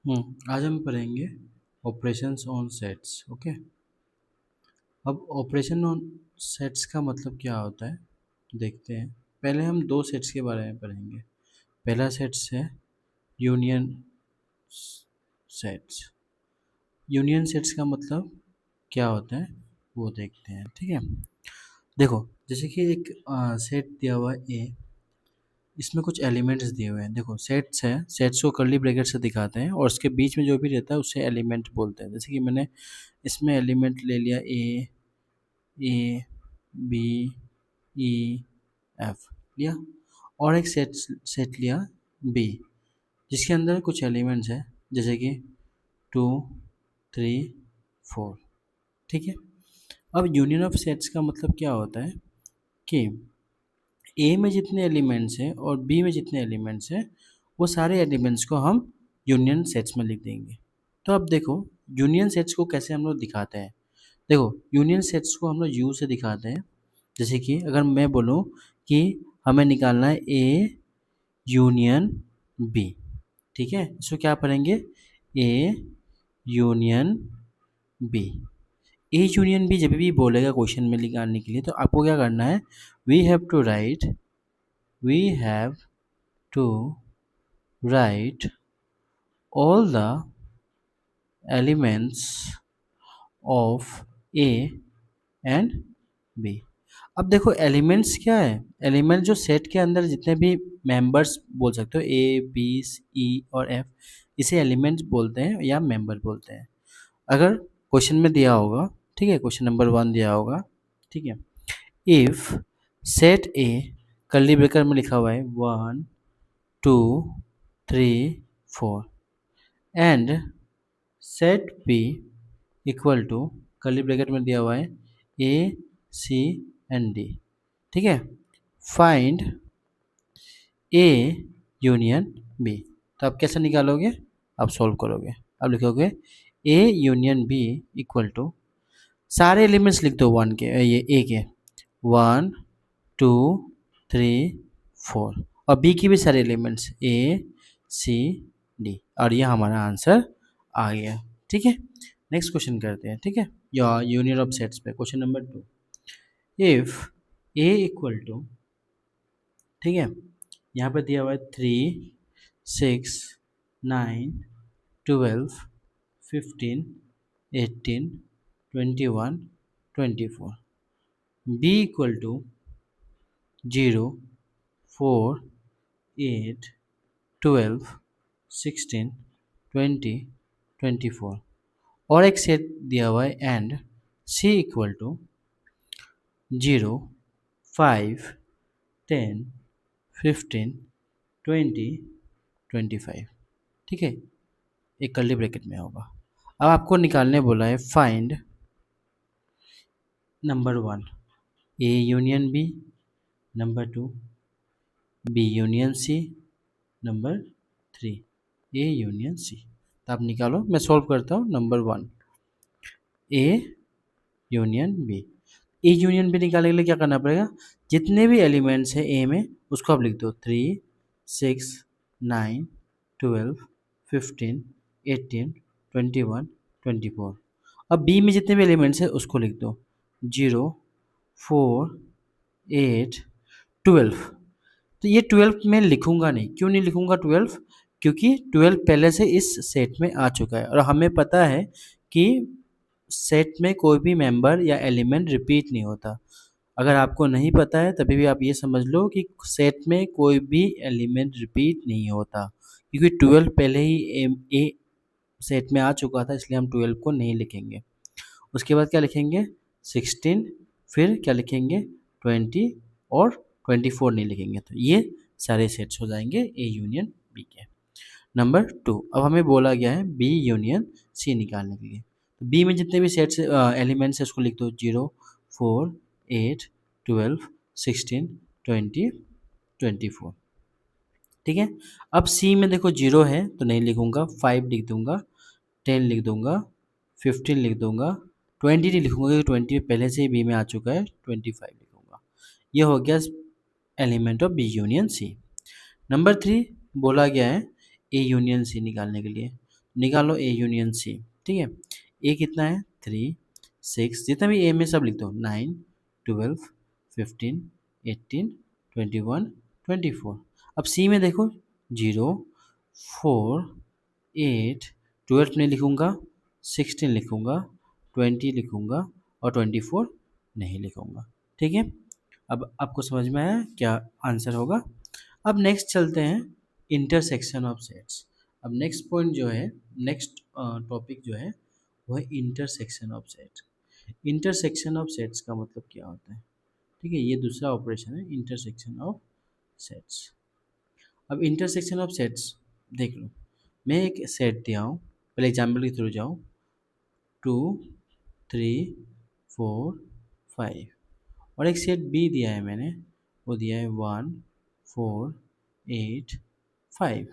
आज हम पढ़ेंगे ऑपरेशंस ऑन सेट्स। ओके। अब ऑपरेशन ऑन सेट्स का मतलब क्या होता है देखते हैं। पहले हम दो सेट्स के बारे में पढ़ेंगे। पहला सेट्स है यूनियन सेट्स। यूनियन सेट्स का मतलब क्या होता है वो देखते हैं। ठीक है, देखो जैसे कि एक सेट दिया हुआ है ए, इसमें कुछ एलिमेंट्स दिए हुए हैं। देखो सेट्स है, सेट्स को कर्ली ब्रैकेट से दिखाते हैं और उसके बीच में जो भी रहता है उसे एलिमेंट बोलते हैं। जैसे कि मैंने इसमें एलिमेंट ले लिया ए बी ई एफ लिया, और एक सेट सेट लिया बी जिसके अंदर कुछ एलिमेंट्स है जैसे कि 2 3 4। ठीक है, अब यूनियन ऑफ सेट्स का मतलब क्या होता है कि ए में जितने एलिमेंट्स हैं और बी में जितने एलिमेंट्स हैं वो सारे एलिमेंट्स को हम यूनियन सेट्स में लिख देंगे। तो अब देखो यूनियन सेट्स को कैसे हम लोग दिखाते हैं। देखो यूनियन सेट्स को हम लोग यू से दिखाते हैं। जैसे कि अगर मैं बोलूँ कि हमें निकालना है ए यूनियन बी, ठीक है, इसको क्या पढ़ेंगे A union B. A union B जब भी बोलेगा क्वेश्चन में निकालने के लिए तो आपको क्या करना है, we have to write we have to write all the elements of A and B। अब देखो एलिमेंट्स क्या है, एलिमेंट जो सेट के अंदर जितने भी मेंबर्स बोल सकते हो ए बी ई और एफ, इसे एलिमेंट्स बोलते हैं या मेंबर बोलते हैं। अगर क्वेश्चन में दिया होगा, ठीक है, क्वेश्चन नंबर 1 दिया होगा, ठीक है, if set A curly bracket में लिखा हुआ है 1 2 3 4 and set B equal to curly bracket में दिया हुआ है ए सी एंड डी। ठीक है, फाइंड ए यूनियन बी। तो आप कैसे निकालोगे, आप सॉल्व करोगे। अब लिखोगे A union B equal to, सारे एलिमेंट्स लिख दो वन के, ये ए के 1 2 3 4 और बी की भी सारे एलिमेंट्स ए सी डी, और ये हमारा आंसर आ गया। ठीक है, नेक्स्ट क्वेश्चन करते हैं। ठीक है, या यूनियन ऑफ सेट्स पे question number 2। If A equal to, ठीक है, यहाँ पे दिया हुआ है 3 6 9 12 15 18 21 24, बी इक्वल टू 0 4 8 12 16 20 24 और एक सेट दिया हुआ है एंड सी इक्वल टू 0 5 10 15 20 25। ठीक है, एक कर्ली ब्रैकेट में होगा। अब आपको निकालने बोला है find number 1 A union B, number 2 B union C, number 3 A union C. तो आप निकालो, मैं सॉल्व करता हूँ। Number 1 A union B, A union B निकालने के लिए क्या करना पड़ेगा, जितने भी एलिमेंट्स हैं ए में उसको आप लिख दो 3 6 9 12 15 18 21 24। अब बी में जितने भी एलिमेंट्स हैं उसको लिख दो 0 4 8 12। तो ये 12 मैं लिखूंगा नहीं, क्यों नहीं लिखूंगा 12, क्योंकि 12 पहले से इस सेट में आ चुका है और हमें पता है कि सेट में कोई भी मेंबर या एलिमेंट रिपीट नहीं होता। अगर आपको नहीं पता है तभी भी आप ये समझ लो कि सेट में कोई भी एलिमेंट रिपीट नहीं होता, क्योंकि 12 पहले ही ए सेट में आ चुका था, इसलिए हम 12 को नहीं लिखेंगे। उसके बाद क्या लिखेंगे 16, फिर क्या लिखेंगे 20 और 24 नहीं लिखेंगे। तो ये सारे सेट्स हो जाएंगे ए यूनियन बी के। नंबर 2, अब हमें बोला गया है बी यूनियन सी निकालने के लिए। तो बी में जितने भी सेट्स एलिमेंट्स है उसको लिख दो 0 4 8 12 16 20 24। ठीक है, अब सी में देखो 0 है तो नहीं लिखूंगा, 5 लिख दूंगा, 10 लिख दूंगा, 15 लिख दूंगा, 20 नहीं लिखूंगा क्योंकि 20 पहले से ही बी में आ चुका है, 25 लिखूंगा। ये हो गया element of B union C. Number 3 बोला गया है ए यूनियन सी निकालने के लिए। निकालो ए यूनियन सी। ठीक है, ए कितना है 3 6, जितना भी ए में सब लिख दो 9 12 15 18 21 24। अब सी में देखो 0 4 8 12 नहीं लिखूँगा, 16 लिखूँगा, 20 लिखूँगा और 24 नहीं लिखूँगा। ठीक है, अब आपको समझ में आया क्या आंसर होगा। अब नेक्स्ट चलते हैं इंटरसेक्शन ऑफ सेट्स। अब नेक्स्ट पॉइंट जो है, नेक्स्ट टॉपिक जो है वो है intersection of sets. Intersection of sets का मतलब क्या होता है? ठीक है, ये दूसरा ऑपरेशन है इंटरसेक्शन ऑफ सेट्स। अब इंटरसेक्शन ऑफ सेट्स देख लो, मैं एक सेट दिया हूँ, पहले एग्जाम्पल के थ्रू जाऊँ, 2 3 4 5, और एक सेट बी दिया है मैंने, वो दिया है 1 4 8 5।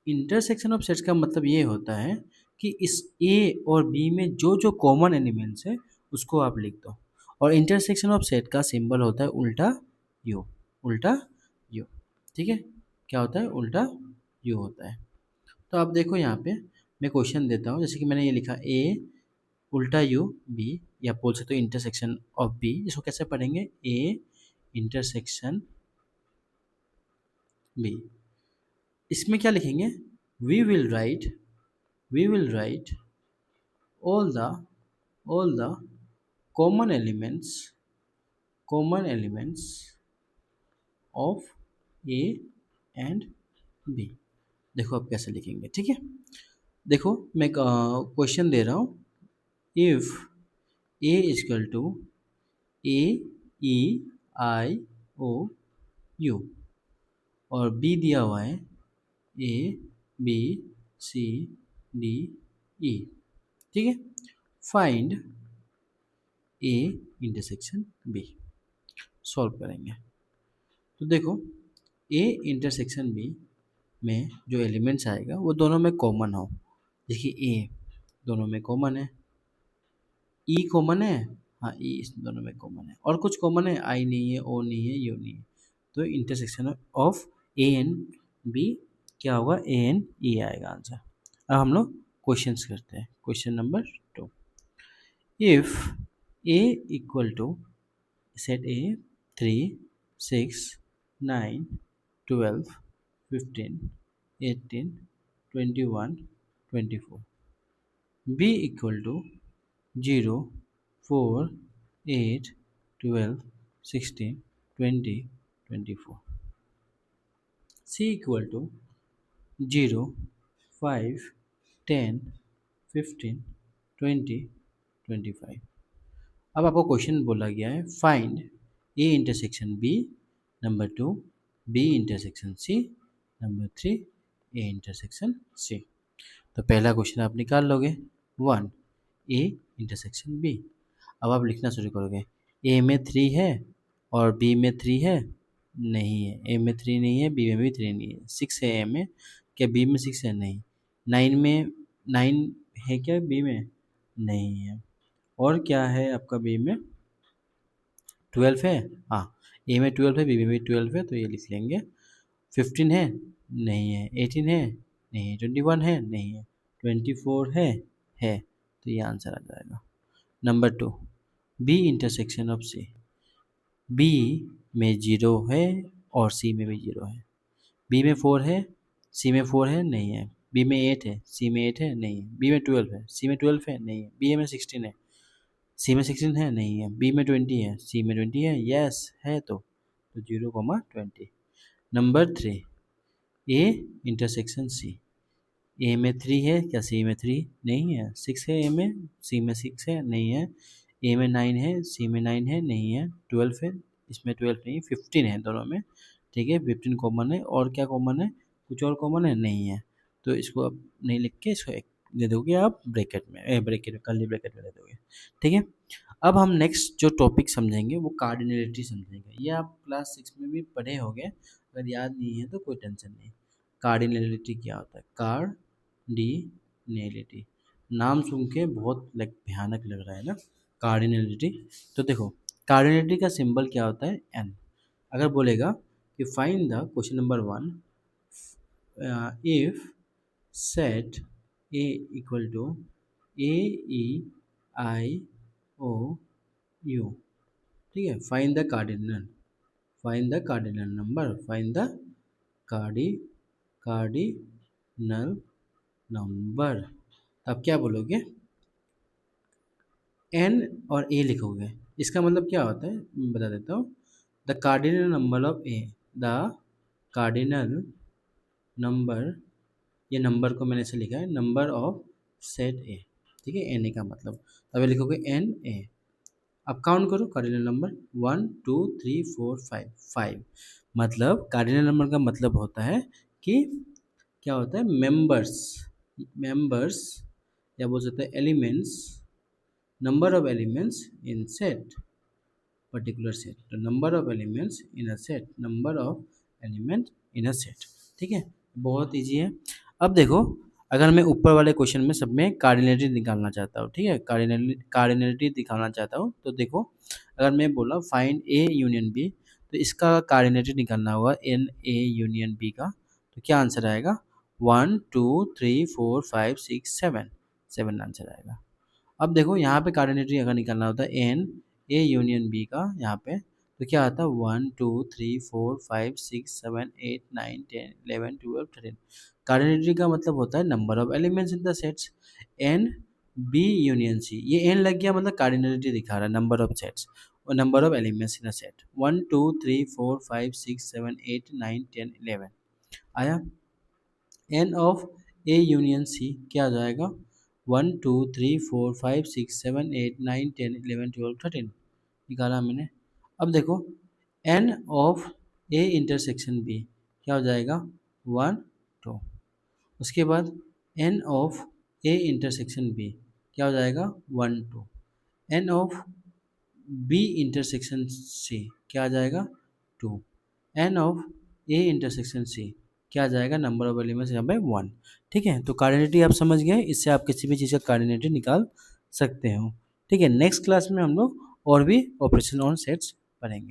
इंटरसेक्शन ऑफ सेट्स का मतलब ये होता है कि इस ए और बी में जो जो कॉमन एलिमेंट्स है उसको आप लिख दो। और इंटरसेक्शन ऑफ सेट का सिंबल होता है उल्टा यू, उल्टा यू। ठीक है, क्या होता है? उल्टा यू होता है। तो आप देखो यहाँ पे मैं क्वेश्चन देता हूँ, जैसे कि मैंने ये लिखा ए उल्टा यू बी, या बोल सकते हो इंटरसेक्शन ऑफ बी। इसको कैसे पढ़ेंगे? A intersection B. इसमें क्या लिखेंगे? We will write all the common elements of A and B। देखो अब कैसे लिखेंगे। ठीक है, देखो मैं क्वेश्चन दे रहा हूँ, if A equal to AEIOU और B दिया हुआ है ABCDE। ठीक है, find A intersection B, solve करेंगे। तो देखो A इंटरसेक्शन B में जो एलिमेंट्स आएगा वो दोनों में कॉमन हो। देखिए A दोनों में कॉमन है, E कॉमन है, हाँ E इस दोनों में कॉमन है, और कुछ कॉमन है, I नहीं है, O नहीं है, U नहीं है। तो intersection of A and B क्या होगा? A एंड E आएगा आंसर। अब हम लोग क्वेश्चंस करते हैं। Question number 2, if A equal to set A 3 6 9 12 15 18 21 24, B equal to 0 4 8 12 16 20 24, C equal to 0 5 10 15 20 25। अब आपको क्वेश्चन बोला गया है find A intersection B, number 2 B intersection C, number 3 A intersection C. तो पहला क्वेश्चन आप निकाल लोगे 1 ए इंटरसेक्शन बी। अब आप लिखना शुरू करोगे, ए में 3 है और बी में 3 है, नहीं है, ए में 3 नहीं है, बी में भी 3 नहीं है, 6 है ए में, क्या बी में 6 है? नहीं। 9 में 9 है क्या बी में? नहीं है। और क्या है आपका बी में? 12 है, हाँ ए में 12 है, बी में भी 12 है, तो ये लिख लेंगे। 15 है, नहीं है। 18 है, नहीं है। 21 है, नहीं है। 24 है, तो ये आंसर आ जाएगा। Number 2 B intersection of C, B में 0 है और सी में भी 0 है। बी में 4 है, सी में 4 है, नहीं है। बी में 8 है, सी में 8 है, नहीं है। बी में 12 है, सी में 12 है, नहीं है। बी में 16 है, सी में 16 है, नहीं है। बी में 20 है, सी में 20 है, यस है, तो 0,20। नंबर 3 ए इंटरसेक्शन सी, ए में 3 है क्या सी में 3? नहीं है। 6 है ए में, सी में 6 है, नहीं है। ए में 9 है, सी में 9 है, नहीं है। 12 है, इसमें 12 नहीं, 15 है दोनों में। ठीक है, 15 कॉमन है, और क्या कॉमन है? कुछ और कॉमन है? नहीं है। तो इसको अब नहीं लिख के इसको एक दे दोगे आप ब्रैकेट में, ब्रैकेट में, कर्ली ब्रैकेट में दे दोगे। ठीक है, अब हम नेक्स्ट जो टॉपिक समझेंगे वो कार्डिनलिटी समझेंगे। ये आप क्लास 6 में भी पढ़े होंगे, अगर याद नहीं है तो कोई टेंशन नहीं। कार्डिनलिटी क्या होता है? कार्डिनलिटी नाम सुन के बहुत भयानक लग रहा है ना, कार्डिनलिटी। तो देखो कार्डिनलिटी का सिंबल क्या होता है? एन। अगर बोलेगा कि find the question number 1 if set A equal to A E I O U, ठीक है। Find the cardinal, find the cardinal number, find the cardi cardinal number. अब क्या बोलोगे, एन और ए लिखोगे। इसका मतलब क्या होता है मैं बता देता हूँ। The cardinal number of A, the cardinal number, ये नंबर को मैंने ऐसे लिखा है, नंबर ऑफ सेट ए, ठीक है। एन ए का मतलब तभी लिखोगे एन ए। अब काउंट करो कार्डिनल नंबर 1 2 3 4 5 5। मतलब कार्डिनल नंबर का मतलब होता है कि क्या होता है, मेंबर्स, मेंबर्स या बोल सकते हैं elements, number of elements in set, particular set, the number of elements in a set, number of element in a set, ठीक है। बहुत इजी है। अब देखो, अगर मैं ऊपर वाले क्वेश्चन में सब में कार्डिनलिटी निकालना चाहता हूँ, ठीक है, कार्डिनलिटी दिखाना चाहता हूँ, तो देखो अगर मैं बोला फाइंड ए यूनियन बी, तो इसका कार्डिनलिटी निकालना होगा एन ए यूनियन बी का। तो क्या आंसर आएगा, 1 2 3 4 5 6 7, 7 आंसर आएगा। अब देखो यहाँ पे कार्डिनेटरी अगर निकालना होता है एन ए यूनियन बी का यहाँ पे, तो क्या आता है 1 2 3 4 5 6 7 8 9 10 11 12 13। कार्डिनेटरी का मतलब होता है number of elements in the sets. N B union C, ये एन लग गया मतलब कार्डिनेटरी दिखा रहा है, नंबर ऑफ सेट्स और number of elements in a set. 1 2 3 4 5 6 7 8 9 10 11 आया। N of A union C क्या आ जाएगा, 1 2 3 4 5 6 7 8 9 10 11 12 13 निकाला मैंने। अब देखो N of A intersection B क्या हो जाएगा, 1 2। उसके बाद N of A intersection B क्या हो जाएगा, 1 2। N of B intersection C क्या आ जाएगा, 2। N of A intersection C क्या आ जाएगा, नंबर ऑफ एलिमेंट्स यहाँ पे 1, ठीक है। तो कार्डिनेटी आप समझ गए, इससे आप किसी भी चीज़ का कार्डिनेटी निकाल सकते हो, ठीक है। नेक्स्ट क्लास में हम लोग और भी ऑपरेशन ऑन सेट्स पढ़ेंगे।